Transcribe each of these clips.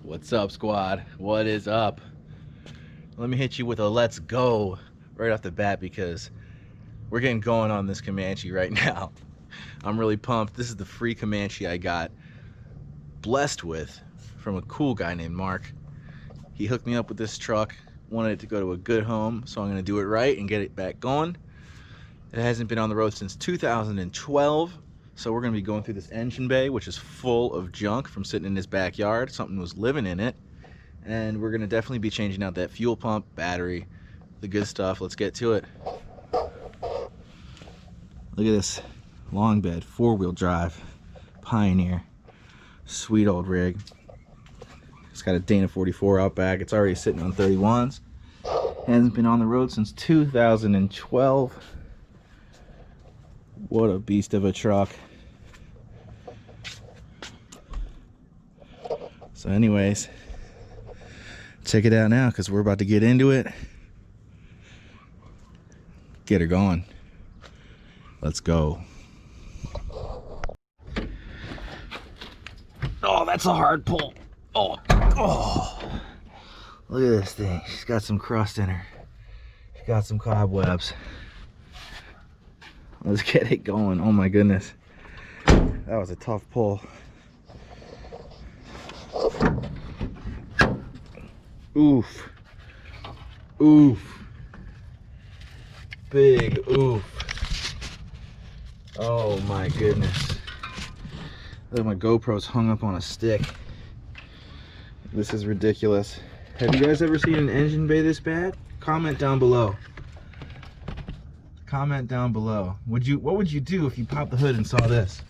What's up, squad? What is up? Let me hit you with a let's go right off the bat because we're getting going on this Comanche right now. I'm really pumped. This is the free Comanche I got blessed with from a cool guy named Mark. He hooked me up with this truck, wanted it to go to a good home, so I'm gonna do it right and get it back going. It hasn't been on the road since 2012. So we're gonna be going through this engine bay, which is full of junk from sitting in his backyard. Something was living in it. And we're gonna definitely be changing out that fuel pump, battery, the good stuff. Let's get to it. Look at this long bed, 4-wheel drive, Pioneer. Sweet old rig. It's got a Dana 44 out back. It's already sitting on 31s. Hasn't been on the road since 2012. What a beast of a truck. So anyways, check it out now because we're about to get into it. Get her going. Let's go. Oh, that's a hard pull. Oh. Look at this thing. She's got some crust in her. She's got some cobwebs. Let's get it going. Oh my goodness. That was a tough pull. Oof. Oof. Big oof. Oh my goodness. Look, my GoPro's hung up on a stick. This is ridiculous. Have you guys ever seen an engine bay this bad? Comment down below. Comment down below. What would you do if you popped the hood and saw this?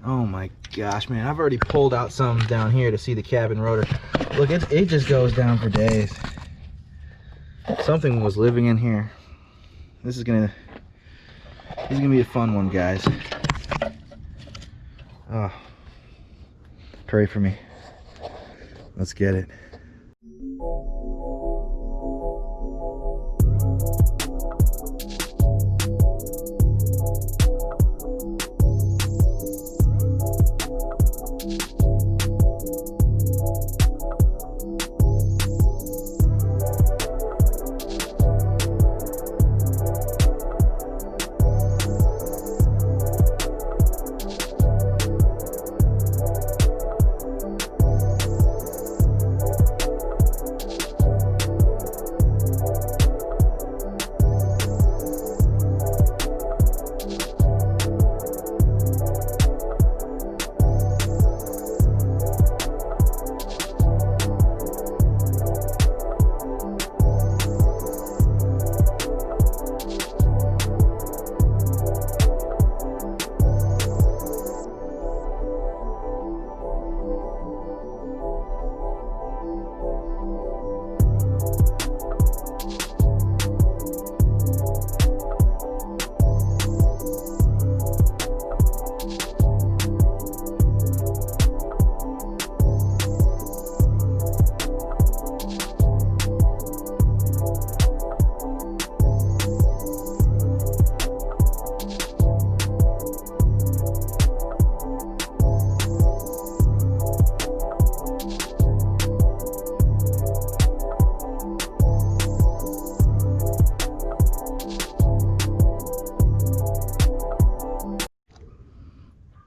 Oh my gosh, man. I've already pulled out some down here to see the cabin rotor. Look, it just goes down for days. Something was living in here. This is gonna be a fun one, guys. Oh, pray for me. Let's get it.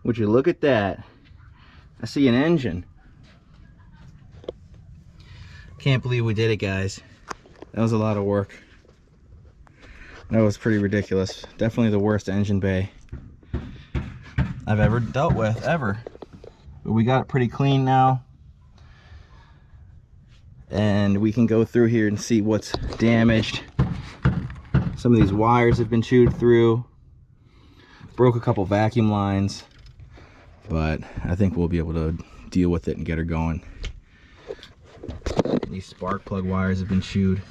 Would you look at that? I see an engine. Can't believe we did it, guys. That was a lot of work. That was pretty ridiculous. Definitely the worst engine bay I've ever dealt with, ever. But we got it pretty clean now. And we can go through here and see what's damaged. Some of these wires have been chewed through. Broke a couple vacuum lines. But I think we'll be able to deal with it and get her going. These spark plug wires have been chewed.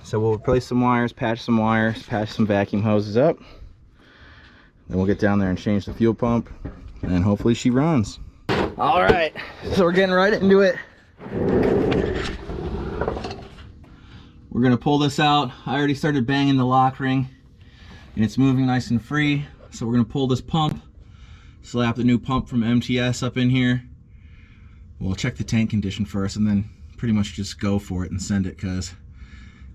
So we'll replace some wires, patch some vacuum hoses up. Then we'll get down there and change the fuel pump. And hopefully she runs. All right, so we're getting right into it. We're gonna pull this out. I already started banging the lock ring and it's moving nice and free. So we're gonna pull this pump, slap the new pump from MTS up in here, We'll check the tank condition first and then pretty much just go for it and send it, because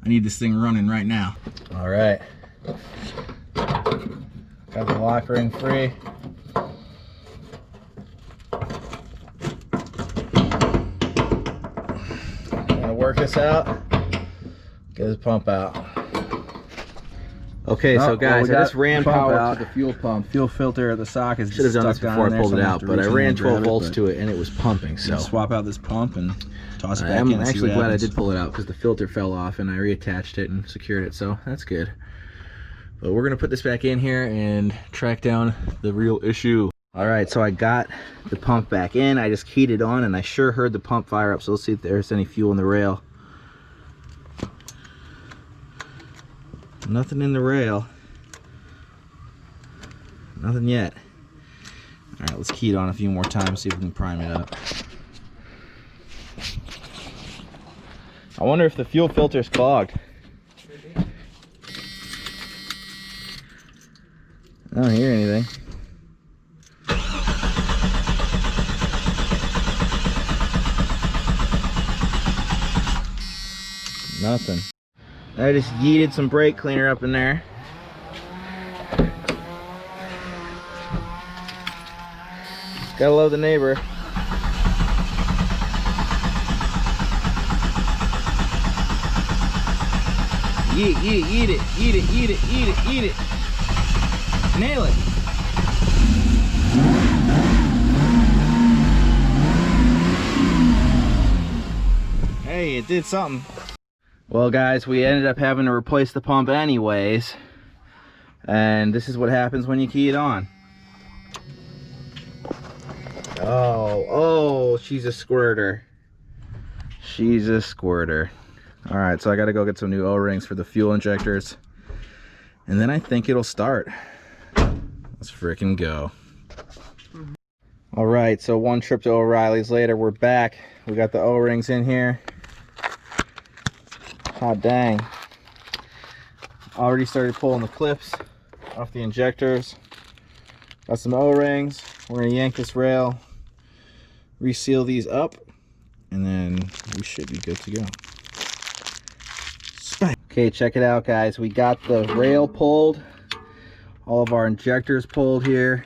I need this thing running right now. All right. Got the lock ring free. Gonna work this out. Get this pump out. Okay, so guys, I just ran power out to the fuel pump. Fuel filter at the socket. Should have done this before I pulled it out, but I ran 12 volts to it and it was pumping. So swap out this pump and toss it back in. I'm actually glad I did pull it out because the filter fell off and I reattached it and secured it, so that's good. But we're gonna put this back in here and track down the real issue. All right, so I got the pump back in. I just keyed it on and I sure heard the pump fire up. So let's see if there's any fuel in the rail. Nothing in the rail. Nothing yet. All right, let's key it on a few more times, see if we can prime it up. I wonder if the fuel filter is clogged. I don't hear anything. Nothing. I just yeeted some brake cleaner up in there. Gotta love the neighbor. Eat it, eat it, eat it, eat it, eat it, eat it. Nail it. Hey, it did something. Well guys, we ended up having to replace the pump anyways, and this is what happens when you key it on. Oh, she's a squirter. She's a squirter. All right, so I gotta go get some new O-rings for the fuel injectors, and then I think it'll start. Let's frickin' go. All right, so one trip to O'Reilly's later, we're back. We got the O-rings in here. Hot dang. Already started pulling the clips off the injectors. Got some O-rings. We're gonna yank this rail, reseal these up, and then we should be good to go. Okay, check it out guys. We got the rail pulled, all of our injectors pulled here,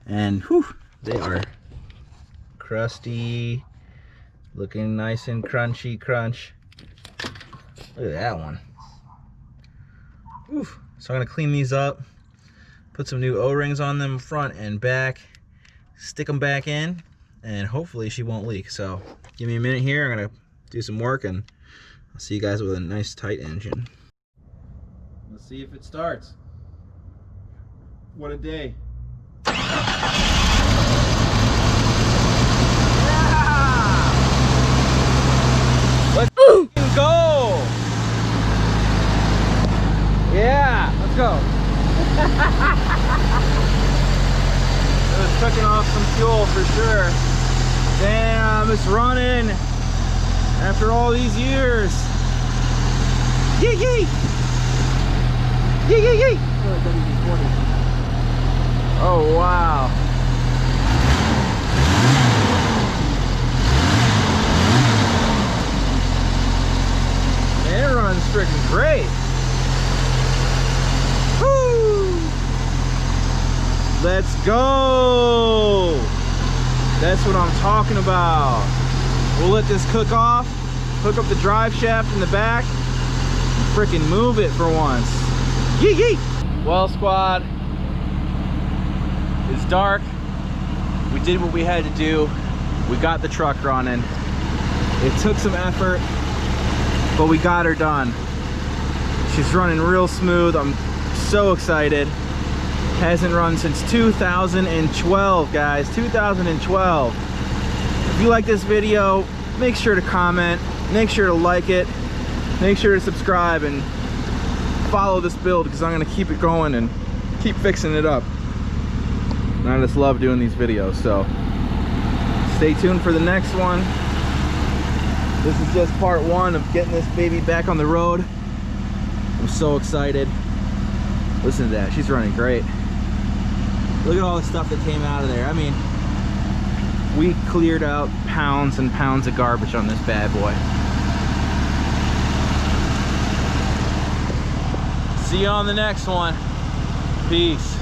and whew, they are crusty, looking nice and crunchy crunch. Look at that one. Oof. So I'm gonna clean these up, put some new O-rings on them front and back, stick them back in, and hopefully she won't leak. So give me a minute here. I'm gonna do some work and I'll see you guys with a nice tight engine. Let's see if it starts. What a day. Let's go! Yeah, let's go. It was cooking off some fuel for sure. Damn, it's running after all these years. Yee yee! Yee yee yee! Oh wow. Man, it runs freaking great. Woo! Let's go! That's what I'm talking about. We'll let this cook off, hook up the drive shaft in the back, and freaking move it for once. Yee yee! Well, squad, it's dark. We did what we had to do. We got the truck running. It took some effort, but we got her done. She's running real smooth. I'm so excited. Hasn't run since 2012, guys. 2012. If you like this video, make sure to comment, make sure to like it, make sure to subscribe and follow this build, because I'm gonna keep it going and keep fixing it up. And I just love doing these videos, so stay tuned for the next one. This is just part one of getting this baby back on the road. I'm so excited. Listen to that, she's running great. Look at all the stuff that came out of there. I mean, We cleared out pounds and pounds of garbage on this bad boy. See you on the next one. Peace.